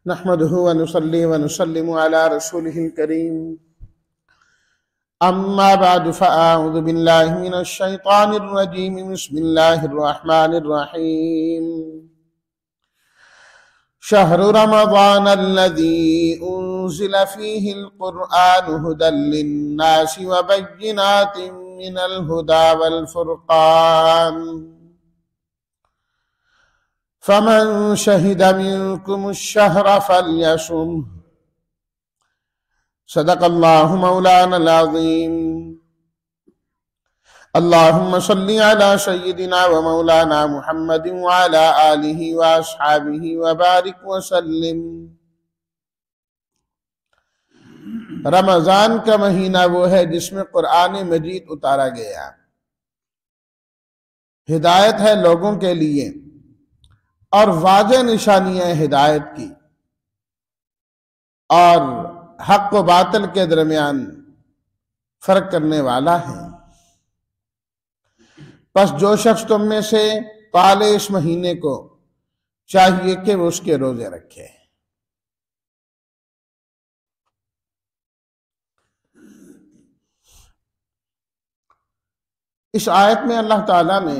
نحمده ونصلي ونسلم على رسوله الكريم أما بعد فأعوذ بالله من الشيطان الرجيم بسم الله الرحمن الرحيم شهر رمضان الذي أنزل فيه القرآن هدى للناس وبينات من الهدى والفرقان فمن شهد منكم الشهر فليصمه صدق الله مولانا العظيم اللهم صل على سيدنا ومولانا محمد وعلى آله وأصحابه وبارك وسلم۔ رمضان کا مہینہ وہ ہے جس میں قرآن مجید اتارا گیا، ہدایت ہے لوگوں کے لیے اور واضح نشانیاں ہدایت کی، اور حق و باطل کے درمیان فرق کرنے والا ہے۔ پس جو شخص تم میں سے پالے اس مہینے کو چاہیے کہ وہ اس کے روزے رکھے۔ اس آیت میں اللہ تعالیٰ نے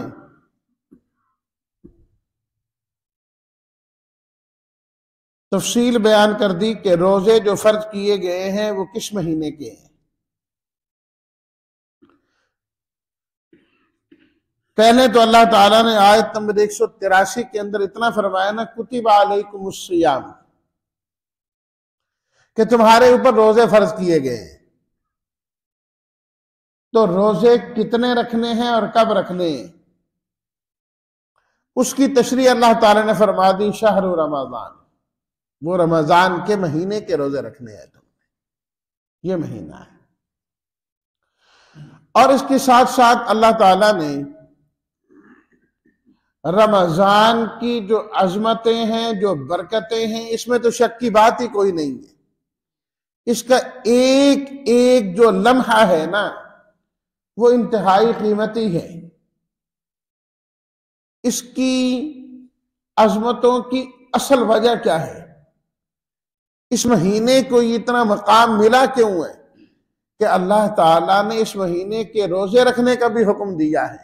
تفصیل بیان کر دی کہ روزے جو فرض کیے گئے ہیں وہ کس مہینے کے ہیں۔ پہلے تو اللہ تعالیٰ نے آیت نمبر 183 کے اندر اتنا فرمایا نا، کتب علیکم الصیام، کہ تمہارے اوپر روزے فرض کیے گئے ہیں۔ تو روزے کتنے رکھنے ہیں اور کب رکھنے ہیں، اس کی تشریح اللہ تعالیٰ نے فرما دی، شہر رمضان، وہ رمضان کے مہینے کے روزے رکھنے ہیں تم نے، یہ مہینہ ہے۔ اور اس کے ساتھ ساتھ اللہ تعالیٰ نے رمضان کی جو عظمتیں ہیں، جو برکتیں ہیں، اس میں تو شک کی بات ہی کوئی نہیں ہے۔ اس کا ایک ایک جو لمحہ ہے نا، وہ انتہائی قیمتی ہے۔ اس کی عظمتوں کی اصل وجہ کیا ہے، اس مہینے کو اتنا مقام ملا کیوں ہے، کہ اللہ تعالیٰ نے اس مہینے کے روزے رکھنے کا بھی حکم دیا ہے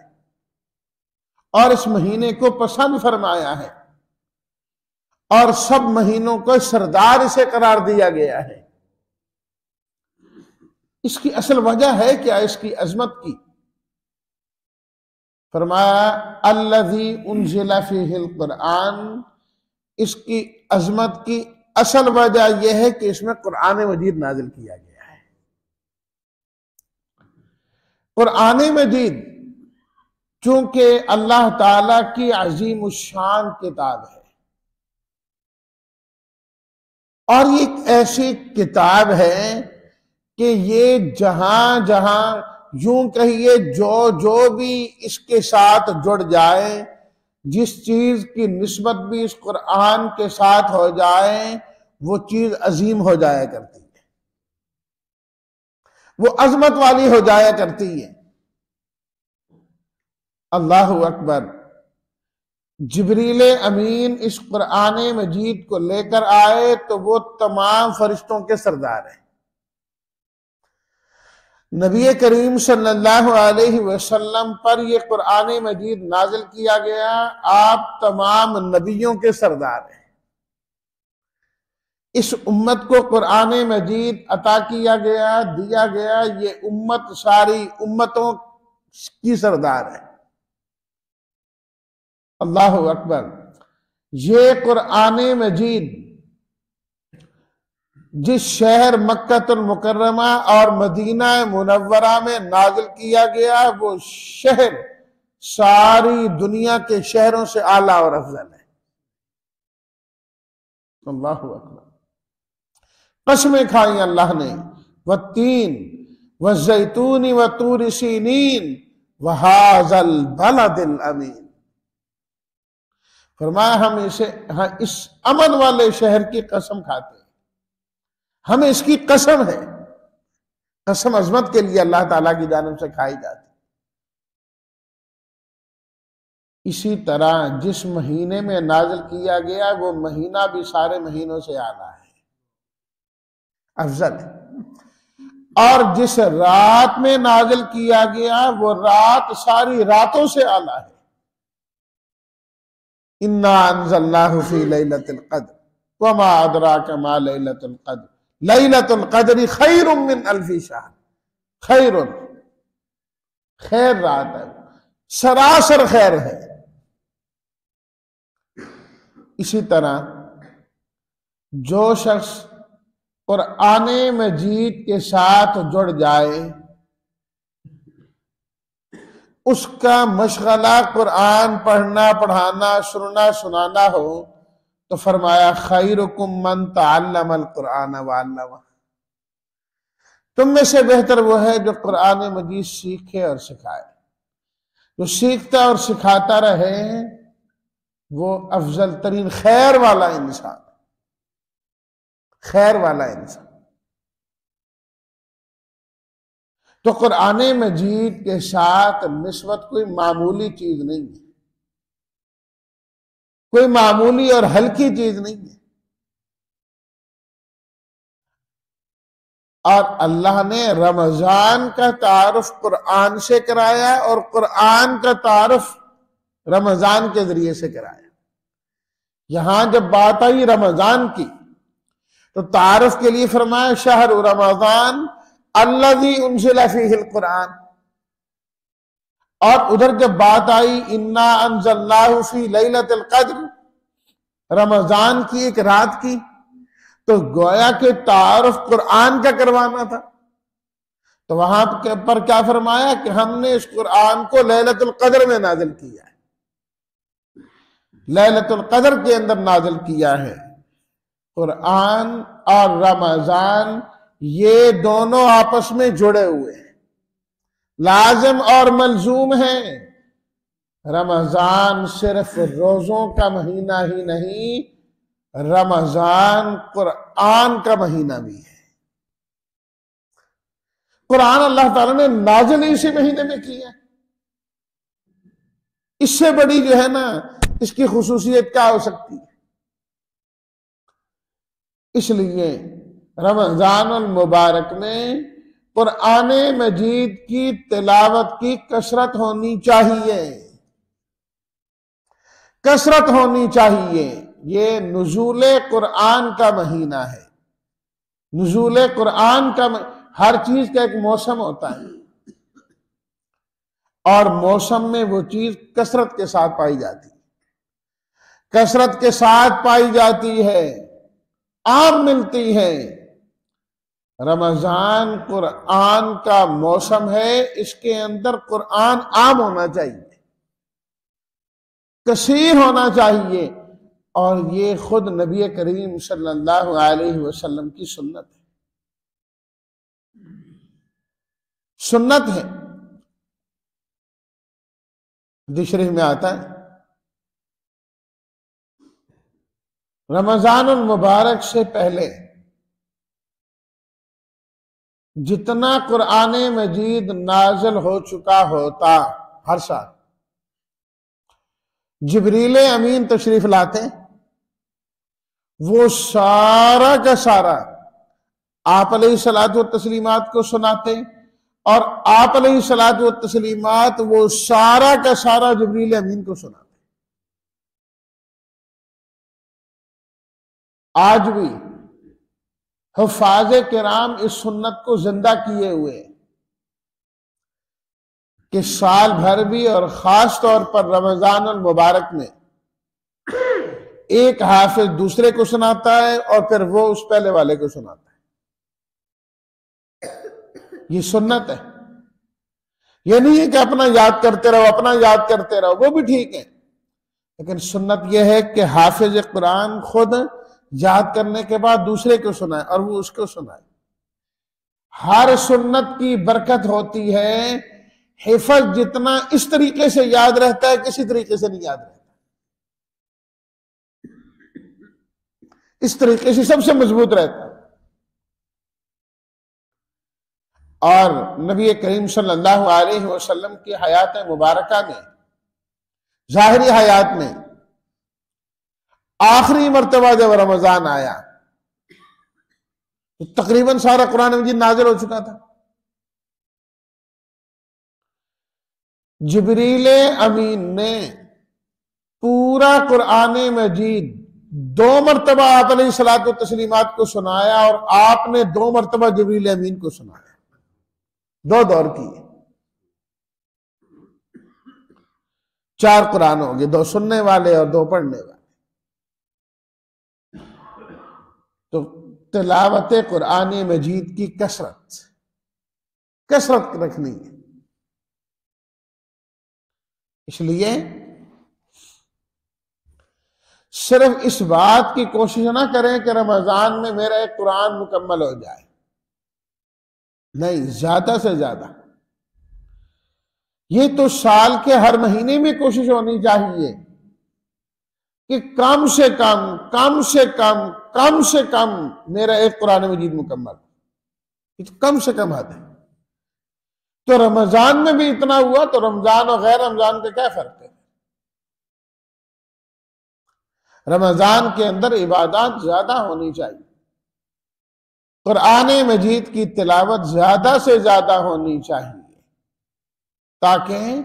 اور اس مہینے کو پسند فرمایا ہے، اور سب مہینوں کو سردار اسے قرار دیا گیا ہے۔ اس کی اصل وجہ ہے کیا، اس کی عظمت کی؟ فرمایا الذی انزل فیہ القرآن، اس کی عظمت کی اصل وجہ یہ ہے کہ اس میں قرآن مجید نازل کیا گیا ہے۔ قرآن مجید چونکہ اللہ تعالی کی عظیم الشان کتاب ہے، اور یہ ایک ایسی کتاب ہے کہ یہ جہاں جہاں یوں کہیے جو بھی اس کے ساتھ جڑ جائے، جس چیز کی نسبت بھی اس قرآن کے ساتھ ہو جائے، وہ چیز عظیم ہو جایا کرتی ہے، وہ عظمت والی ہو جایا کرتی ہے۔ اللہ اکبر۔ جبریل امین اس قرآن مجید کو لے کر آئے تو وہ تمام فرشتوں کے سردار ہیں۔ نبی کریم صلی اللہ علیہ وسلم پر یہ قرآن مجید نازل کیا گیا، آپ تمام نبیوں کے سردار ہیں۔ اس امت کو قرآن مجید عطا کیا گیا، دیا گیا، یہ امت ساری امتوں کی سردار ہے۔ اللہ اکبر۔ یہ قرآن مجید جس شہر مکہ المکرمہ اور مدینہ منورہ میں نازل کیا گیا، وہ شہر ساری دنیا کے شہروں سے اعلیٰ اور افضل ہے۔ اللہ اکبر۔ قسمیں کھائیں اللہ نے، والتین والزیتون وطور سینین وہذا البلد الامین۔ فرمایا ہم اس امن والے شہر کی قسم کھاتے ہیں، ہمیں اس کی قسم ہے۔ قسم عظمت کے لیے اللہ تعالیٰ کی جانب سے کھائی جاتی ہے۔ اسی طرح جس مہینے میں نازل کیا گیا وہ مہینہ بھی سارے مہینوں سے اعلیٰ ہے، افضل ہے، اور جس رات میں نازل کیا گیا وہ رات ساری راتوں سے اعلیٰ ہے۔ انا انزلناہ فی لیلۃ القدر وما ادراک ما لیلۃ القدر لیلۃ القدر خیر من الف شہر، خیر، خیر رات ہے، سراسر خیر ہے۔ اسی طرح جو شخص قرآن مجید کے ساتھ جڑ جائے، اس کا مشغلہ قرآن پڑھنا، پڑھانا، سننا، سنانا ہو تو فرمایا خیرکم من تعلم القرآن وعلمہ، تم میں سے بہتر وہ ہے جو قرآن مجید سیکھے اور سکھائے۔ جو سیکھتا اور سکھاتا رہے وہ افضل ترین خیر والا انسان، خیر والا انسان۔ تو قرآن مجید کے ساتھ نسبت کوئی معمولی چیز نہیں ہے، کوئی معمولی اور ہلکی چیز نہیں ہے، اور اللہ نے رمضان کا تعارف قرآن سے کرایا اور قرآن کا تعارف رمضان کے ذریعے سے کرایا۔ یہاں جب بات آئی رمضان کی تو تعارف کے لیے فرمایا شہر رمضان الذی انزل فیہ القرآن، اور ادھر جب بات آئی انا انزلناہ فی لیلۃ القدر، رمضان کی ایک رات کی، تو گویا کہ تعارف قرآن کا کروانا تھا، تو وہاں پر کیا فرمایا کہ ہم نے اس قرآن کو لیلۃ القدر میں نازل کیا ہے، لیلۃ القدر کے اندر نازل کیا ہے۔ قرآن اور رمضان یہ دونوں آپس میں جڑے ہوئے ہیں، لازم اور ملزوم ہیں۔ رمضان صرف روزوں کا مہینہ ہی نہیں، رمضان قرآن کا مہینہ بھی ہے۔ قرآن اللہ تعالیٰ نے نازل اسی مہینے میں کیا ہے، اس سے بڑی جو ہے نا اس کی خصوصیت کیا ہو سکتی ہے؟ اس لیے رمضان المبارک میں قرآن مجید کی تلاوت کی کثرت ہونی چاہیے، کثرت ہونی چاہیے۔ یہ نزول قرآن کا مہینہ ہے، نزول قرآن کا ہر چیز کا ایک موسم ہوتا ہے، اور موسم میں وہ چیز کثرت کے ساتھ پائی جاتی ہے، کثرت کے ساتھ پائی جاتی ہے، عام ملتی ہے۔ رمضان قرآن کا موسم ہے، اس کے اندر قرآن عام ہونا چاہیے، کثیر ہونا چاہیے، اور یہ خود نبی کریم صلی اللہ علیہ وسلم کی سنت ہے، سنت ہے۔ حدیث شریف میں آتا ہے رمضان المبارک سے پہلے جتنا قرآن مجید نازل ہو چکا ہوتا ہر سال، جبریل امین تشریف لاتے، وہ سارا کا سارا آپ علیہ الصلوۃ والتسلیمات کو سناتے، اور آپ علیہ الصلوۃ والتسلیمات وہ سارا کا سارا جبریل امین کو سناتے۔ آج بھی حفاظ کرام اس سنت کو زندہ کیے ہوئے کہ سال بھر بھی اور خاص طور پر رمضان المبارک میں ایک حافظ دوسرے کو سناتا ہے اور پھر وہ اس پہلے والے کو سناتا ہے۔ یہ سنت ہے، یہ نہیں ہے کہ اپنا یاد کرتے رہو، اپنا یاد کرتے رہو، وہ بھی ٹھیک ہے، لیکن سنت یہ ہے کہ حافظ قرآن خود یاد کرنے کے بعد دوسرے کو سنائے اور وہ اس کو سنائے۔ ہر سنت کی برکت ہوتی ہے، حفظ جتنا اس طریقے سے یاد رہتا ہے کسی طریقے سے نہیں یاد رہتا، اس طریقے سے سب سے مضبوط رہتا ہے۔ اور نبی کریم صلی اللہ علیہ وسلم کی حیات مبارکہ میں ظاہری حیات میں آخری مرتبہ جب رمضان آیا تو تقریباً سارا قرآن مجید نازل ہو چکا تھا. جبریل امین نے پورا قرآن مجید 2 مرتبہ آپ علیہ الصلوۃ والتسلیمات کو سنایا اور آپ نے 2 مرتبہ جبریل امین کو سنایا. 2 دور کیے. 4 قرآن ہو گئے، 2 سننے والے اور 2 پڑھنے والے. تو تلاوت قرآن مجید کی کثرت رکھنی ہے. اس لیے صرف اس بات کی کوشش نہ کریں کہ رمضان میں میرا ایک قرآن مکمل ہو جائے. نہیں، زیادہ سے زیادہ. یہ تو سال کے ہر مہینے میں کوشش ہونی چاہیے کہ کم سے کم میرا ایک قرآن مجید مکمل. یہ تو کم سے کم حد ہے. تو رمضان میں بھی اتنا ہوا تو رمضان اور غیر رمضان کا کیا فرق ہے؟ رمضان کے اندر عبادات زیادہ ہونی چاہیے. قرآن مجید کی تلاوت زیادہ سے زیادہ ہونی چاہیے تاکہ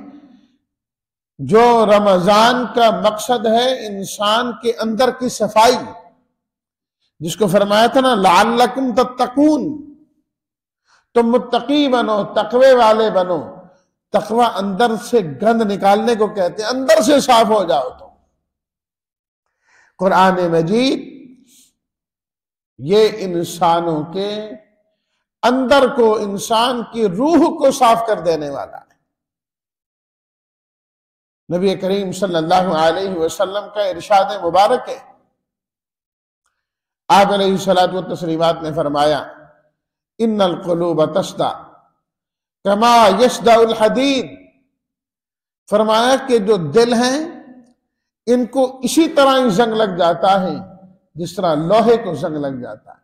جو رمضان کا مقصد ہے انسان کے اندر کی صفائی، جس کو فرمایا تھا نا لعلکم تتقون، تم متقی بنو، تقوی والے بنو. تقوی اندر سے گند نکالنے کو کہتے ہیں، اندر سے صاف ہو جاؤ. تو قرآن مجید یہ انسانوں کے اندر کو، انسان کی روح کو صاف کر دینے والا ہے. نبی کریم صلی اللہ علیہ وسلم کا ارشاد مبارک ہے. آپ علیہ الصلوۃ والتسلیمات نے فرمایا ان القلوب تشدع کما یشدع الحدید. فرمایا کہ جو دل ہیں ان کو اسی طرح ہی زنگ لگ جاتا ہے جس طرح لوہے کو زنگ لگ جاتا ہے.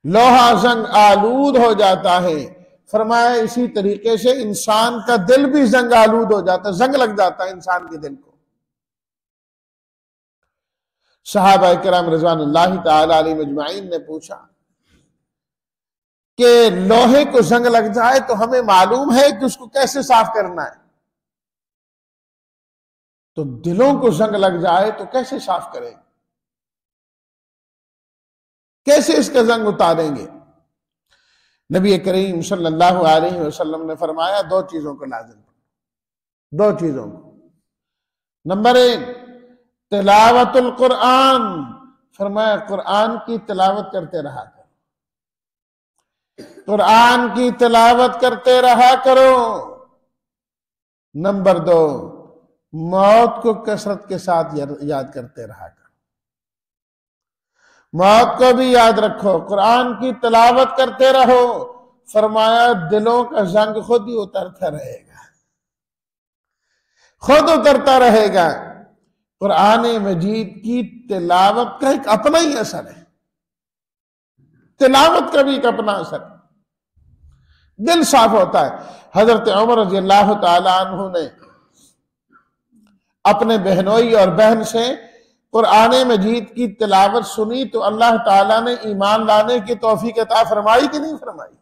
لوہا زنگ آلود ہو جاتا ہے. فرمایا اسی طریقے سے انسان کا دل بھی زنگ آلود ہو جاتا ہے، زنگ لگ جاتا ہے انسان کے دل کو. صحابہ کرام رضوان اللہ تعالی علیہم اجمعین نے پوچھا کہ لوہے کو زنگ لگ جائے تو ہمیں معلوم ہے کہ اس کو کیسے صاف کرنا ہے، تو دلوں کو زنگ لگ جائے تو کیسے صاف کریں گے، کیسے اس کا زنگ اتاریں گے؟ نبی کریم صلی اللہ علیہ وسلم نے فرمایا 2 چیزوں کو لازم کرو. 2 چیزوں کو. نمبر 1 تلاوت القرآن. فرمایا قرآن کی تلاوت کرتے رہا کرو. قرآن کی تلاوت کرتے رہا کرو. نمبر 2 موت کو کثرت کے ساتھ یاد کرتے رہا کرو. موت کو بھی یاد رکھو، قرآن کی تلاوت کرتے رہو. فرمایا دلوں کا زنگ خود ہی اترتا رہے گا، خود اترتا رہے گا. قرآن مجید کی تلاوت کا ایک اپنا ہی اثر ہے. تلاوت کا بھی ایک اپنا اثر ہے. دل صاف ہوتا ہے. حضرت عمر رضی اللہ تعالی عنہ نے اپنے بہنوئی اور بہن سے قرآن مجید کی تلاوت سنی تو اللہ تعالیٰ نے ایمان لانے کی توفیق عطا فرمائی کہ نہیں فرمائی؟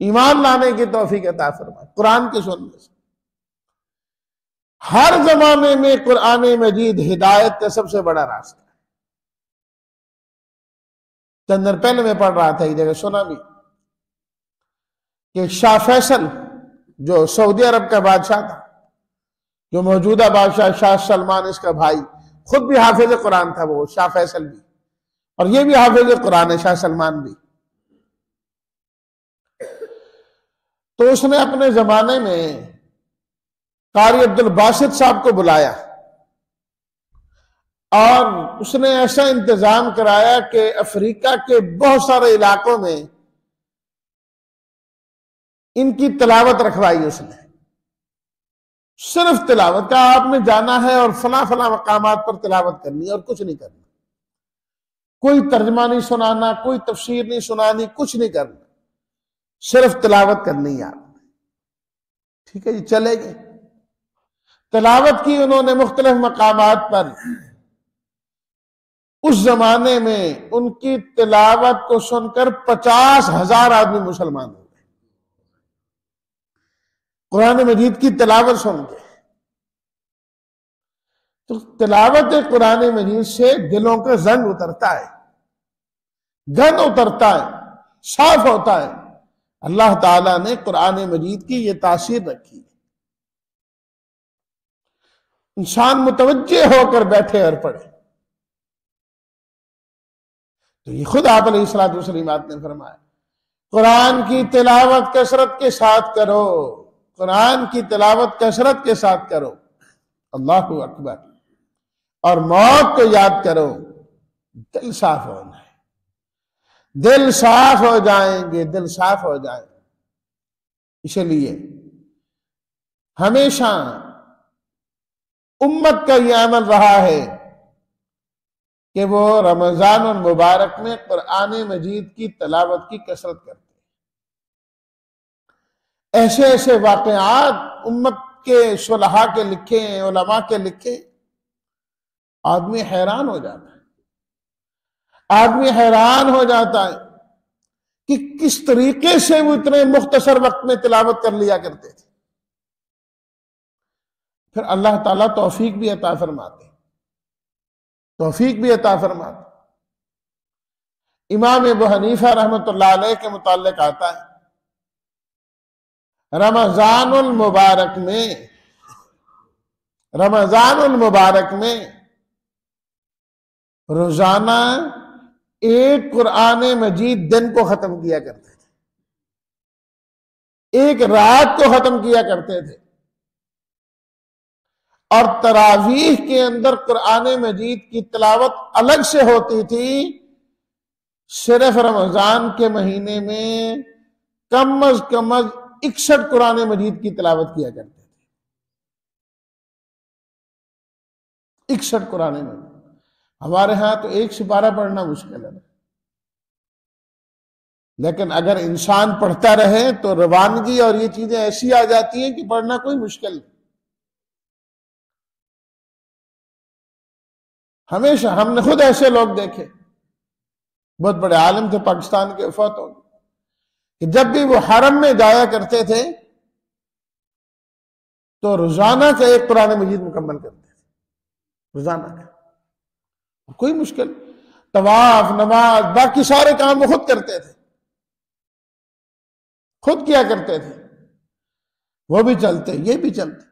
ایمان لانے کی توفیق عطا فرمائی قرآن کے سننے سے. ہر زمانے میں قرآن مجید ہدایت کا سب سے بڑا راستہ ہے. چند دن پہلے میں پڑھ رہا تھا ایک جگہ، سنا بھی کہ شاہ فیصل جو سعودی عرب کا بادشاہ تھا، جو موجودہ بادشاہ شاہ سلمان اس کا بھائی، خود بھی حافظ قرآن تھا وہ شاہ فیصل بھی، اور یہ بھی حافظ قرآن ہے شاہ سلمان بھی. تو اس نے اپنے زمانے میں قاری عبد الباسط صاحب کو بلایا اور اس نے ایسا انتظام کرایا کہ افریقہ کے بہت سارے علاقوں میں ان کی تلاوت رکھوائی. اس نے صرف تلاوت کا آپ نے جانا ہے اور فلاں فلاں مقامات پر تلاوت کرنی ہے اور کچھ نہیں کرنا. کوئی ترجمہ نہیں سنانا، کوئی تفسیر نہیں سنانی، کچھ نہیں کرنا، صرف تلاوت کرنی ہے آپ نے. ٹھیک ہے جی، چلے گئے، تلاوت کی انہوں نے مختلف مقامات پر۔ اس زمانے میں ان کی تلاوت کو سن کر 50,000 آدمی مسلمان ہو گئے، قرآن مجید کی تلاوت سن کے۔ تو تلاوت قرآن مجید سے دلوں کا زنگ اترتا ہے، گن اترتا ہے، صاف ہوتا ہے۔ اللہ تعالیٰ نے قرآن مجید کی یہ تاثیر رکھی، انسان متوجہ ہو کر بیٹھے اور پڑھے۔ تو یہ خود آپ علیہ الصلوۃ والسلام نے فرمایا قرآن کی تلاوت کثرت کے ساتھ کرو، قرآن کی تلاوت کثرت کے ساتھ کرو، اللہ اکبر، اور موت کو یاد کرو۔ دل صاف ہونا ہے، دل صاف ہو جائیں گے، دل صاف ہو جائیں گے۔ اس لیے ہمیشہ امت کا یہ عمل رہا ہے کہ وہ رمضان المبارک میں قرآن مجید کی تلاوت کی کثرت کرتے ہیں۔ ایسے ایسے واقعات امت کے صلحاء کے لکھے ہیں، علماء کے لکھے، آدمی حیران ہو جاتا ہے، آدمی حیران ہو جاتا ہے کہ کس طریقے سے وہ اتنے مختصر وقت میں تلاوت کر لیا کرتے تھے۔ پھر اللہ تعالیٰ توفیق بھی عطا فرماتے، توفیق بھی عطا فرماتے۔ امام ابو حنیفہ رحمۃ اللہ علیہ کے متعلق آتا ہے رمضان المبارک میں روزانہ ایک قرآن مجید دن کو ختم کیا کرتے تھے، ایک رات کو ختم کیا کرتے تھے، اور تراویح کے اندر قرآن مجید کی تلاوت الگ سے ہوتی تھی۔ صرف رمضان کے مہینے میں کم از کم 61 قرآن مجید کی تلاوت کیا کرتے تھے، 61 قرآن مجید۔ ہمارے ہاں تو ایک سپارہ پڑھنا مشکل ہے، لیکن اگر انسان پڑھتا رہے تو روانگی اور یہ چیزیں ایسی آ جاتی ہیں کہ پڑھنا کوئی مشکل نہیں۔ ہمیشہ ہم نے خود ایسے لوگ دیکھے، بہت بڑے عالم تھے پاکستان کے، وفات ہو گئے، کہ جب بھی وہ حرم میں جایا کرتے تھے تو روزانہ کا ایک قرآن مجید مکمل کرتے تھے، روزانہ کا، کوئی مشکل۔ طواف، نماز، باقی سارے کام وہ خود کرتے تھے، خود کیا کرتے تھے، وہ بھی چلتے، یہ بھی چلتے۔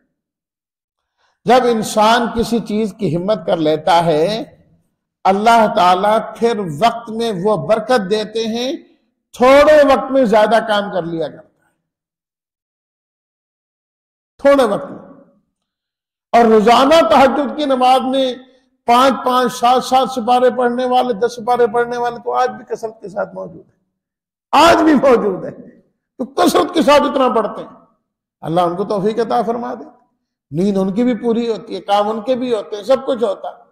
جب انسان کسی چیز کی ہمت کر لیتا ہے، اللہ تعالیٰ پھر وقت میں وہ برکت دیتے ہیں، تھوڑے وقت میں زیادہ کام کر لیا کرتا ہے، تھوڑے وقت میں۔ اور روزانہ تہجد کی نماز میں 5 7 سپارے پڑھنے والے، 10 سپارے پڑھنے والے تو آج بھی کثرت کے ساتھ موجود ہیں، آج بھی موجود ہیں، تو کثرت کے ساتھ اتنا پڑھتے ہیں۔ اللہ ان کو توفیق عطا فرما دے، نیند ان کی بھی پوری ہوتی ہے، کام ان کے بھی ہوتے ہیں، سب کچھ ہوتا ہے۔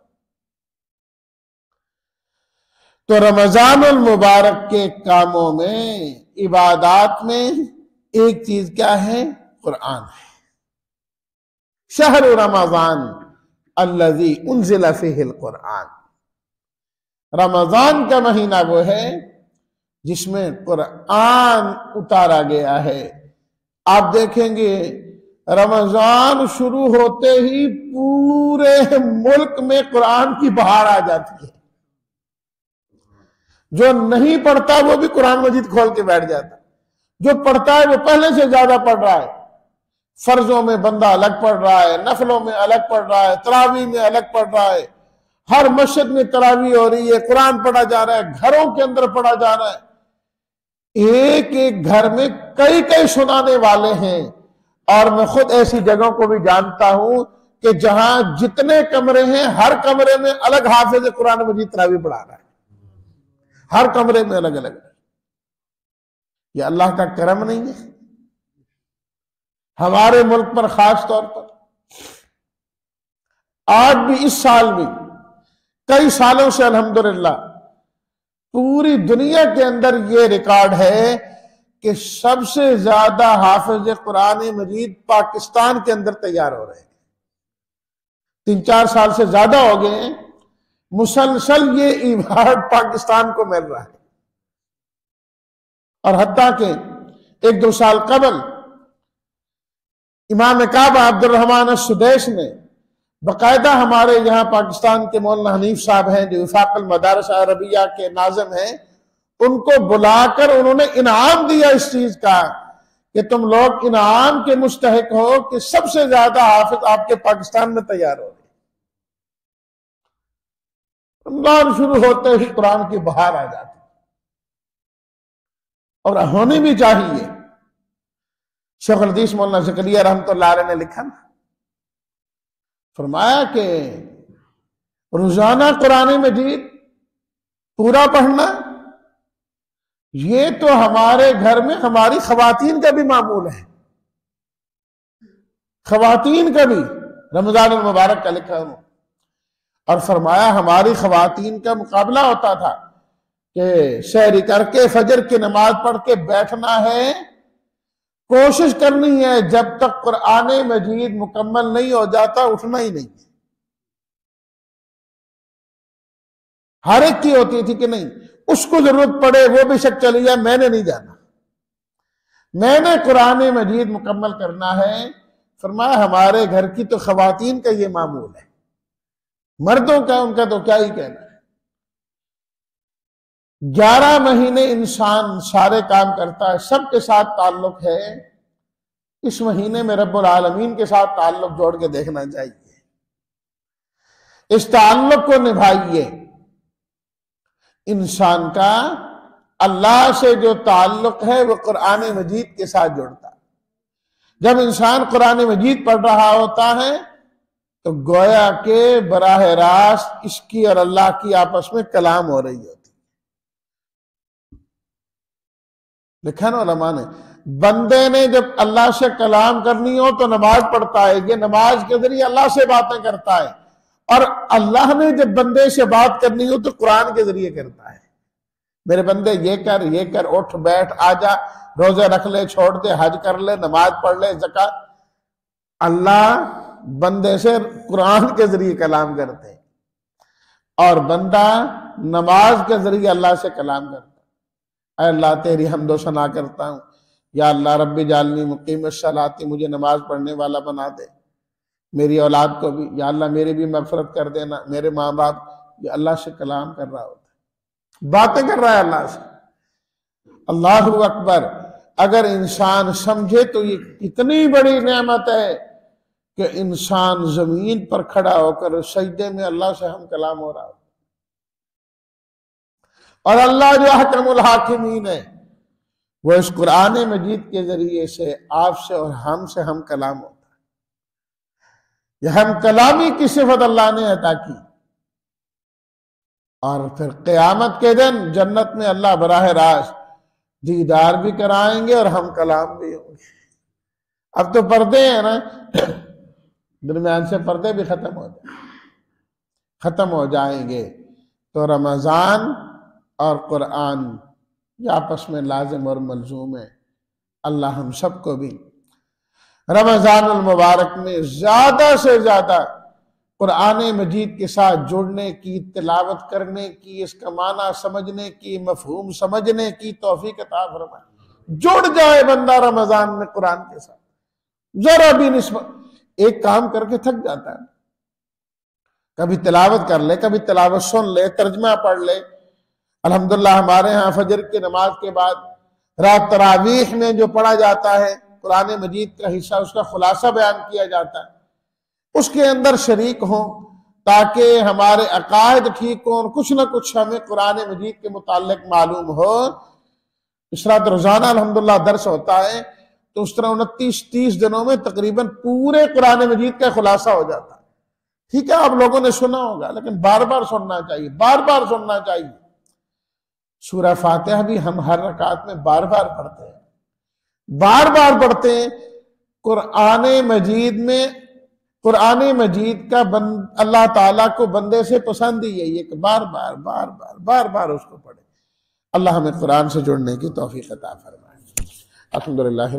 تو رمضان المبارک کے کاموں میں، عبادات میں ایک چیز کیا ہے؟ قرآن ہے۔ شہر رمضان الذی انزل فیہ القرآن، رمضان کا مہینہ وہ ہے جس میں قرآن اتارا گیا ہے۔ آپ دیکھیں گے رمضان شروع ہوتے ہی پورے ملک میں قرآن کی بہار آ جاتی ہے، جو نہیں پڑھتا وہ بھی قرآن مجید کھول کے بیٹھ جاتا، جو پڑھتا ہے وہ پہلے سے زیادہ پڑھ رہا ہے۔ فرضوں میں بندہ الگ پڑھ رہا ہے، نفلوں میں الگ پڑھ رہا ہے، تراویح میں الگ پڑھ رہا ہے، ہر مسجد میں تراویح ہو رہی ہے، قرآن پڑھا جا رہا ہے، گھروں کے اندر پڑھا جا رہا ہے، ایک ایک گھر میں کئی کئی سنانے والے ہیں۔ اور میں خود ایسی جگہوں کو بھی جانتا ہوں کہ جہاں جتنے کمرے ہیں ہر کمرے میں الگ حافظ قرآن مجید تراویح پڑھا رہا ہے، ہر کمرے میں الگ الگ۔ یہ اللہ کا کرم نہیں ہے؟ ہمارے ملک پر خاص طور پر آج بھی، اس سال بھی، کئی سالوں سے الحمدللہ پوری دنیا کے اندر یہ ریکارڈ ہے کہ سب سے زیادہ حافظ قرآن مجید پاکستان کے اندر تیار ہو رہے ہیں. 3-4 سال سے زیادہ ہو گئے ہیں مسلسل یہ ایوارڈ پاکستان کو مل رہا ہے. اور حتیٰ کہ 1-2 سال قبل امام کعبہ عبد الرحمن السدیس نے باقاعدہ ہمارے یہاں پاکستان کے مولانا حنیف صاحب ہیں جو وفاق المدارس عربیہ کے ناظم ہیں، ان کو بلا کر انہوں نے انعام دیا اس چیز کا کہ تم لوگ انعام کے مستحق ہو کہ سب سے زیادہ حافظ آپ کے پاکستان میں تیار ہو رہے. رمضان شروع ہوتے ہی قرآن کی بہار آ جاتی اور ہونی بھی چاہیے. شیخ الحدیث مولانا زکریا رحمۃ اللہ علیہ نے لکھا، فرمایا کہ روزانہ قرآن مجید پورا پڑھنا یہ تو ہمارے گھر میں ہماری خواتین کا بھی معمول ہے. خواتین کا بھی رمضان المبارک کا لکھا ہوں. اور فرمایا ہماری خواتین کا مقابلہ ہوتا تھا کہ سحری کر کے فجر کی نماز پڑھ کے بیٹھنا ہے، کوشش کرنی ہے جب تک قرآن مجید مکمل نہیں ہو جاتا اٹھنا ہی نہیں. ہر ایک کی ہوتی تھی کہ نہیں اس کو ضرورت پڑے وہ بے شک چلی جائے، میں نے نہیں جانا، میں نے قرآن مجید مکمل کرنا ہے. فرمایا ہمارے گھر کی تو خواتین کا یہ معمول ہے، مردوں کا ان کا تو کیا ہی کہنا ہے. 11 مہینے انسان سارے کام کرتا ہے، سب کے ساتھ تعلق ہے. اس مہینے میں رب العالمین کے ساتھ تعلق جوڑ کے دیکھنا چاہیے. اس تعلق کو نبھائیے. انسان کا اللہ سے جو تعلق ہے وہ قرآن مجید کے ساتھ جڑتا ہے. جب انسان قرآن مجید پڑھ رہا ہوتا ہے تو گویا کہ براہ راست اس کی اور اللہ کی آپس میں کلام ہو رہی ہوتی. لکھا نا علماء نے، بندے نے جب اللہ سے کلام کرنی ہو تو نماز پڑھتا ہے، یہ نماز کے ذریعے اللہ سے باتیں کرتا ہے. اور اللہ نے جب بندے سے بات کرنی ہو تو قرآن کے ذریعے کرتا ہے. میرے بندے یہ کر اٹھ بیٹھ آ جا، روزے رکھ لے چھوڑ دے، حج کر لے، نماز پڑھ لے، زکات. اللہ بندے سے قرآن کے ذریعے کلام کرتے ہیں اور بندہ نماز کے ذریعے اللہ سے کلام کرتا ہے. اے اللہ تیری حمد و ثنا کرتا ہوں، یا اللہ رب جعلنی مقیم الصلاۃ، مجھے نماز پڑھنے والا بنا دے، میری اولاد کو بھی، یا اللہ میری بھی مغفرت کر دینا، میرے ماں باپ. یہ اللہ سے کلام کر رہا ہوتا ہے، باتیں کر رہا ہے اللہ سے. اللہ اکبر. اگر انسان سمجھے تو یہ اتنی بڑی نعمت ہے کہ انسان زمین پر کھڑا ہو کر سجدے میں اللہ سے ہم کلام ہو رہا ہو. اور اللہ جو احکم الحاکمین ہے وہ اس قرآن مجید کے ذریعے سے آپ سے اور ہم سے ہم کلام ہوتا ہے. یہ ہم کلامی کی صفت اللہ نے عطا کی. اور پھر قیامت کے دن جنت میں اللہ براہ راست دیدار بھی کرائیں گے اور ہم کلام بھی ہوں گے. اب تو پردے ہیں نا، درمیان سے پردے بھی ختم ہو جائیں گے. تو رمضان اور قرآن یہ آپس میں لازم اور ملزوم ہے. اللہ ہم سب کو بھی رمضان المبارک میں زیادہ سے زیادہ قرآن مجید کے ساتھ جڑنے کی، تلاوت کرنے کی، اس کا معنی سمجھنے کی، مفہوم سمجھنے کی توفیق عطا فرمائے. جڑ جائے بندہ رمضان میں قرآن کے ساتھ. ذرا بھی نسبت ایک کام کر کے تھک جاتا ہے، کبھی تلاوت کر لے، کبھی تلاوت سن لے، ترجمہ پڑھ لے. الحمدللہ ہمارے ہاں فجر کی نماز کے بعد رات تراویح میں جو پڑھا جاتا ہے قرآن مجید کا حصہ، اس کا خلاصہ بیان کیا جاتا ہے. اس کے اندر شریک ہوں تاکہ ہمارے عقائد ٹھیک ہوں، کچھ نہ کچھ ہمیں قرآن مجید کے متعلق معلوم ہو. اس رات روزانہ الحمدللہ درس ہوتا ہے تو اس طرح 29-30 دنوں میں تقریباً پورے قرآن مجید کا خلاصہ ہو جاتا ہے. ٹھیک ہے آپ لوگوں نے سنا ہوگا لیکن بار بار سننا چاہیے، بار بار سننا چاہیے. سورہ فاتحہ بھی ہم ہر رکعت میں بار بار پڑھتے ہیں، بار بار پڑھتے ہیں. قرآن مجید کا اللہ تعالیٰ کو بندے سے پسند ہی ہے کہ بار بار اس کو پڑھے. اللہ ہمیں قرآن سے جڑنے کی توفیق عطا فرمائے. الحمدللہ۔